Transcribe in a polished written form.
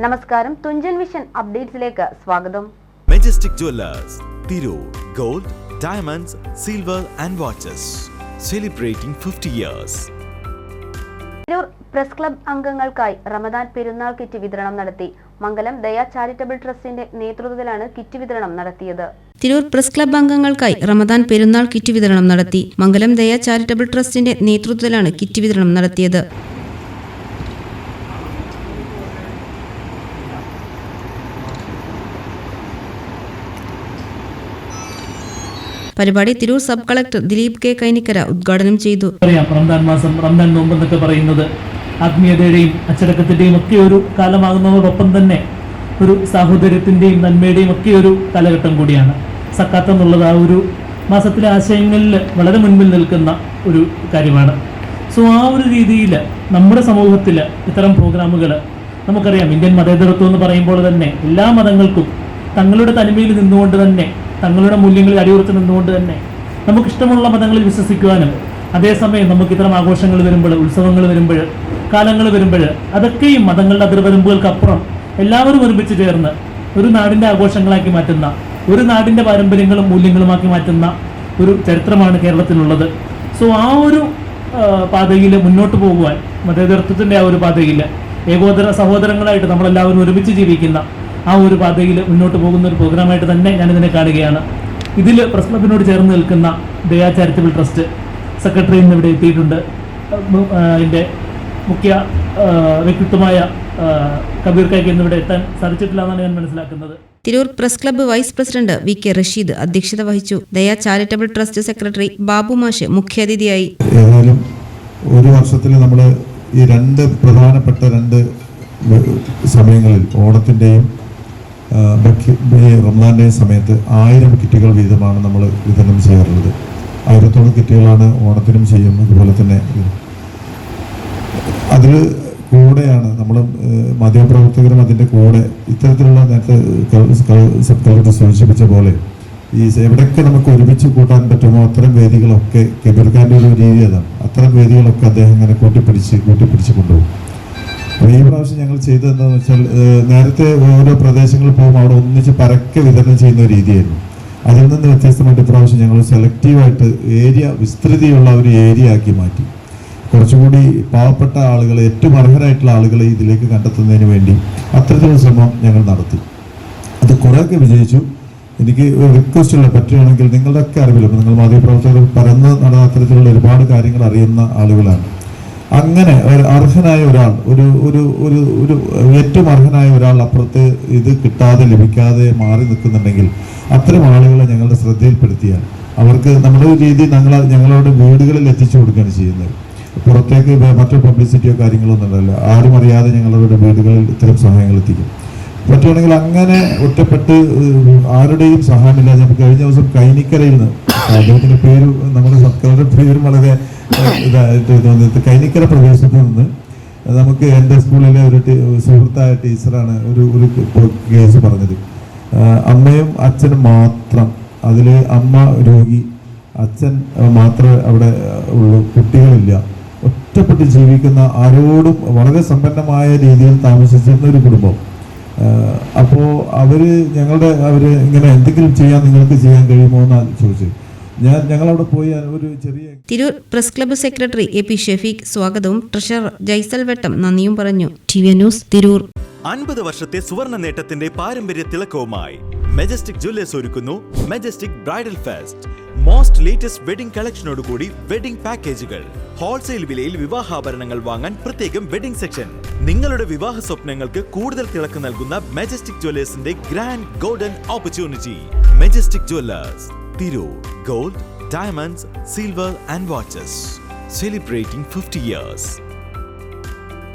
നമസ്കാരം, തുഞ്ചൻ വിഷൻ അപ്ഡേറ്റ്സിലേക്ക് സ്വാഗതം. Majestic Jewellers, Tirur. Gold, diamonds, silver and watches. Celebrating 50 years. Tirur press club അംഗങ്ങൾക്കായി റമദാൻ പെരുന്നാൾ കിറ്റ് വിതരണം നടത്തി. മംഗലം ദയ ചാരിറ്റബിൾ ട്രസ്റ്റിന്റെ നേതൃത്വത്തിലാണ് കിറ്റ് വിതരണം നടത്തിയത്. തിരൂർ പ്രസ് ക്ലബ് അംഗങ്ങൾക്കായി റമദാൻ പെരുന്നാൾ കിറ്റ് വിതരണം നടത്തി. മംഗലം ദയ ചാരിറ്റബിൾ ട്രസ്റ്റിന്റെ നേതൃത്വത്തിലാണ് കിറ്റ് വിതരണം നടത്തിയത്. പരിപാടി Tirur sub collector Dileep K Kainikkara ഉദ്ഘാടനം ചെയ്തു. റമദാൻ മാസം, റമദാൻ നോമ്പ് എന്നൊക്കെ പറയുന്നത് ആത്മീയതയുടെയും അച്ചടക്കത്തിന്റെയും ഒക്കെ ഒരു കാലമാകുന്നതോടൊപ്പം തന്നെ ഒരു സാഹോദര്യത്തിന്റെയും നന്മയുടെയും ഒക്കെ ഒരു കാലഘട്ടം കൂടിയാണ്. സക്കാത്ത് എന്നുള്ളത് ആ ഒരു മാസത്തിലെ ആശയങ്ങളിൽ വളരെ മുൻപിൽ നിൽക്കുന്ന ഒരു കാര്യമാണ്. സോ ആ ഒരു രീതിയിൽ നമ്മുടെ സമൂഹത്തിൽ ഇത്തരം പ്രോഗ്രാമുകൾ നമുക്കറിയാം. ഇന്ത്യൻ മതേതരത്വം എന്ന് പറയുമ്പോൾ തന്നെ എല്ലാ മതങ്ങൾക്കും തങ്ങളുടെ തനിമയിൽ നിന്നുകൊണ്ട് തന്നെ, തങ്ങളുടെ മൂല്യങ്ങളിൽ അടിയുറച്ച് നിന്നുകൊണ്ട് തന്നെ നമുക്കിഷ്ടമുള്ള മതങ്ങളിൽ വിശ്വസിക്കുവാനും, അതേസമയം നമുക്ക് ഇത്തരം ആഘോഷങ്ങൾ വരുമ്പോൾ, ഉത്സവങ്ങൾ വരുമ്പോൾ, കാലങ്ങൾ വരുമ്പോൾ അതൊക്കെയും മതങ്ങളുടെ അതിർവരമ്പുകൾക്കപ്പുറം എല്ലാവരും ഒരുമിച്ച് ചേർന്ന് ഒരു നാടിൻ്റെ ആഘോഷങ്ങളാക്കി മാറ്റുന്ന, ഒരു നാടിൻ്റെ പാരമ്പര്യങ്ങളും മൂല്യങ്ങളുമാക്കി മാറ്റുന്ന ഒരു ചരിത്രമാണ് കേരളത്തിലുള്ളത്. സോ ആ ഒരു പാതയിൽ മുന്നോട്ട് പോകുവാൻ, മതേതരത്വത്തിൻ്റെ ആ ഒരു പാതയിൽ ഏകോദര സഹോദരങ്ങളായിട്ട് നമ്മളെല്ലാവരും ഒരുമിച്ച് ജീവിക്കുന്ന ആ ഒരു പാതയിൽ മുന്നോട്ട് പോകുന്ന ഒരു പ്രോഗ്രാമായിട്ട് തന്നെ ഞാനിതിനെ കാണുകയാണ്. ഇതിൽ പ്രസ് ക്ലബിനോട് ചേർന്ന് നിൽക്കുന്ന ദയാ ചാരിറ്റബിൾ ട്രസ്റ്റ് സെക്രട്ടറി ഇന്ന് ഇവിടെ എത്തിയിട്ടുണ്ട്. അതിൻ്റെ മുഖ്യ വ്യക്തിത്വമായ കബീർ കൈക്ക് ഇന്നിവിടെ എത്താൻ സാധിച്ചിട്ടില്ല എന്നാണ് ഞാൻ മനസ്സിലാക്കുന്നത്. Tirur press club vice president V K Rasheed അധ്യക്ഷത വഹിച്ചു. Daya charitable trust secretary Babu മാഷ് മുഖ്യാതിഥിയായി. ഏതായാലും ഒരു വർഷത്തിൽ നമ്മൾ ഈ പ്രധാനപ്പെട്ട രണ്ട് സമയങ്ങളിൽ, ഓണത്തിൻ്റെയും റമദാൻ്റെയും സമയത്ത് 1000 കിറ്റുകൾ വീതമാണ് നമ്മൾ വിതരണം ചെയ്യാറുള്ളത്. 1000 കിറ്റുകളാണ് ഓണത്തിനും ചെയ്യും. അതുപോലെ തന്നെ അതിൽ കൂടെയാണ് നമ്മൾ മാധ്യമപ്രവർത്തകരും അതിൻ്റെ കൂടെ ഇത്തരത്തിലുള്ള നേരത്തെ സബ് കളക്ടർ സൂചിപ്പിച്ച പോലെ ഈ എവിടെയൊക്കെ നമുക്ക് ഒരുമിച്ച് കൂട്ടാൻ പറ്റുമോ അത്തരം വേദികളൊക്കെ, കബീർ ഖാൻ്റെ ഒരു രീതി അതാണ്, അത്തരം വേദികളൊക്കെ അദ്ദേഹം ഇങ്ങനെ കൂട്ടിപ്പിടിച്ച് കൊണ്ടുപോകും. അപ്പോൾ ഈ പ്രാവശ്യം ഞങ്ങൾ ചെയ്തതെന്താണെന്ന് വെച്ചാൽ, നേരത്തെ ഓരോ പ്രദേശങ്ങളിൽ പോകുമ്പോൾ അവിടെ ഒന്നിച്ച് പരക്കെ വിതരണം ചെയ്യുന്ന രീതിയായിരുന്നു. അതിൽ നിന്ന് വ്യത്യസ്തമായിട്ട് ഇപ്രാവശ്യം ഞങ്ങൾ സെലക്റ്റീവായിട്ട് വിസ്തൃതിയുള്ള ഒരു ഏരിയ ആക്കി മാറ്റി. കുറച്ചുകൂടി പാവപ്പെട്ട ആളുകളെ, ഏറ്റവും അർഹരായിട്ടുള്ള ആളുകളെ ഇതിലേക്ക് കണ്ടെത്തുന്നതിന് വേണ്ടി അത്തരത്തിലുള്ള ശ്രമം ഞങ്ങൾ നടത്തി. അത് കുറേയൊക്കെ വിജയിച്ചു. എനിക്ക് ഒരു റിക്വസ്റ്റ് ഉള്ള, പറ്റുകയാണെങ്കിൽ നിങ്ങളുടെയൊക്കെ അറിവിലും, നിങ്ങൾ മാധ്യമപ്രവർത്തകർ പരന്ന് നടന്ന അത്തരത്തിലുള്ള ഒരുപാട് കാര്യങ്ങൾ അറിയുന്ന ആളുകളാണ്. അങ്ങനെ ഒരു അർഹനായ ഒരാൾ, ഒരു ഏറ്റവും അർഹനായ ഒരാൾ അപ്പുറത്ത് ഇത് കിട്ടാതെ, ലഭിക്കാതെ മാറി നിൽക്കുന്നുണ്ടെങ്കിൽ അത്തരം ആളുകളെ ഞങ്ങളുടെ ശ്രദ്ധയിൽപ്പെടുത്തിയാൽ അവർക്ക് നമ്മുടെ രീതി ഞങ്ങളോട് വീടുകളിൽ എത്തിച്ചു കൊടുക്കുകയാണ് ചെയ്യുന്നത്. പുറത്തേക്ക് മറ്റു പബ്ലിസിറ്റിയോ കാര്യങ്ങളൊന്നും ഉണ്ടല്ല. ആരും അറിയാതെ ഞങ്ങളുടെ വീടുകളിൽ ഇത്തരം സഹായങ്ങൾ എത്തിക്കും. പറ്റുകയാണെങ്കിൽ അങ്ങനെ ഒറ്റപ്പെട്ട് ആരുടെയും സഹായമില്ലാതെ, നമുക്ക് കഴിഞ്ഞ ദിവസം കൈനിക്കരയിൽ നിന്ന്, അദ്ദേഹത്തിൻ്റെ പേര്, നമ്മുടെ സർക്കാരിൻ്റെ പേര് വളരെ ഇതായിട്ട് തോന്നിയത്, കൈനിക്കര പ്രദേശത്ത് നിന്ന് നമുക്ക് എൻ്റെ സ്കൂളിലെ ഒരു സുഹൃത്തായ ടീച്ചറാണ് ഒരു കേസ് പറഞ്ഞത്. അമ്മയും അച്ഛനും മാത്രം, അതിൽ അമ്മ രോഗി, അച്ഛൻ മാത്രമേ അവിടെ ഉള്ളൂ, കുട്ടികളില്ല. ഒറ്റപ്പെട്ട് ജീവിക്കുന്ന, ആരോടും വളരെ സമ്പന്നമായ രീതിയിൽ താമസിച്ചിരുന്ന ഒരു കുടുംബം. അപ്പോൾ അവർ ഇങ്ങനെ എന്തെങ്കിലും നിങ്ങൾക്ക് ചെയ്യാൻ കഴിയുമോ എന്നാണ് ചോദിച്ചത്. ഞങ്ങളവിടെ പോയി ഒരു ചെറിയ Tirur press club secretary A P Shefeeq സ്വാഗതവും ട്രഷറർ ജൈസൽ വെട്ടം നന്ദിയും പറഞ്ഞു. TV news, Tirur. 50 വർഷത്തെ സുവർണ നേട്ടത്തിന്റെ പാരമ്പര്യ തിളക്കവുമായി മെജസ്റ്റിക് ജുവല്ലേഴ്സ് ഒരുക്കുന്നു Majestic bridal fest. Most latest wedding കളക്ഷനോടുകൂടി വെഡിംഗ് പാക്കേജുകൾ. ഹോൾസെയിൽ വിലയിൽ വിവാഹാഭരണങ്ങൾ വാങ്ങാൻ പ്രത്യേകം വെഡിംഗ് സെക്ഷൻ. നിങ്ങളുടെ വിവാഹ സ്വപ്നങ്ങൾക്ക് കൂടുതൽ തിളക്കം നൽകുന്ന മെജസ്റ്റിക് ജുവല്ലേഴ്സിന്റെ grand golden opportunity. Majestic Jewellers, Tirur. Gold, diamonds, silver and watches. Celebrating 50 years.